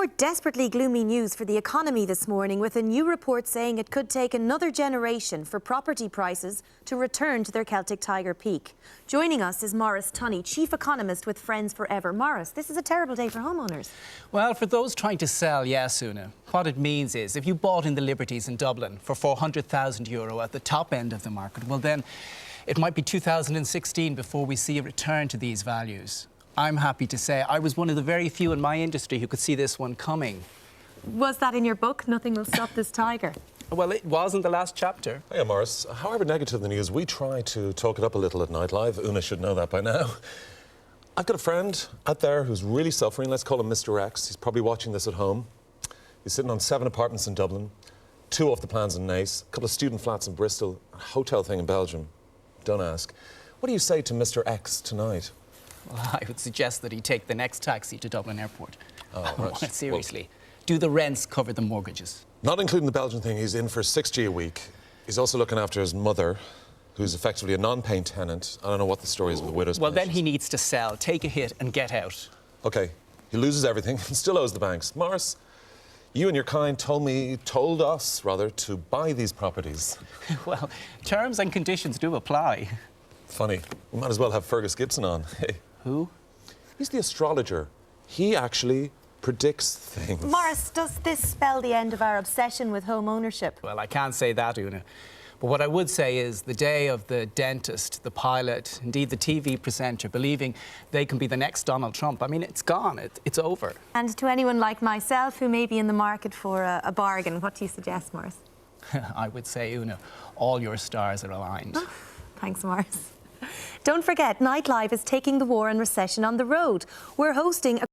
More desperately gloomy news for the economy this morning, with a new report saying it could take another generation for property prices to return to their Celtic Tiger peak. Joining us is Maurice Tunney, Chief Economist with Friends Forever. Maurice, this is a terrible day for homeowners. Well, for those trying to sell, yes, Una. What it means is if you bought in the Liberties in Dublin for €400,000 at the top end of the market, well then it might be 2016 before we see a return to these values. I'm happy to say I was one of the very few in my industry who could see this one coming. Was that in your book, Nothing Will Stop This Tiger? Well, it was in the last chapter. Hey, Maurice. However negative the news, we try to talk it up a little at Nightlive. Una should know that by now. I've got a friend out there who's really suffering. Let's call him Mr. X. He's probably watching this at home. He's sitting on 7 apartments in Dublin, 2 off the plans in Naas, a couple of student flats in Bristol, a hotel thing in Belgium. Don't ask. What do you say to Mr. X tonight? Well, I would suggest that he take the next taxi to Dublin Airport. Oh, right. Seriously. Do the rents cover the mortgages? Not including the Belgian thing, he's in for 6G a week. He's also looking after his mother, who's effectively a non-paying tenant. I don't know what the story is with the widow's Well, then pensions. he needs to sell, take a hit and get out. OK, he loses everything and still owes the banks. Maurice, you and your kind told us, to buy these properties. Well, terms and conditions do apply. Funny, we might as well have Fergus Gibson on. Hey. Who? He's the astrologer. He actually predicts things. Maurice, does this spell the end of our obsession with home ownership? Well, I can't say that, Una. But what I would say is the day of the dentist, the pilot, indeed the TV presenter, believing they can be the next Donald Trump, I mean, it's gone. It's over. And to anyone like myself who may be in the market for a bargain, what do you suggest, Maurice? I would say, Una, all your stars are aligned. Thanks, Maurice. Don't forget, Nightlive is taking the war and recession on the road. We're hosting a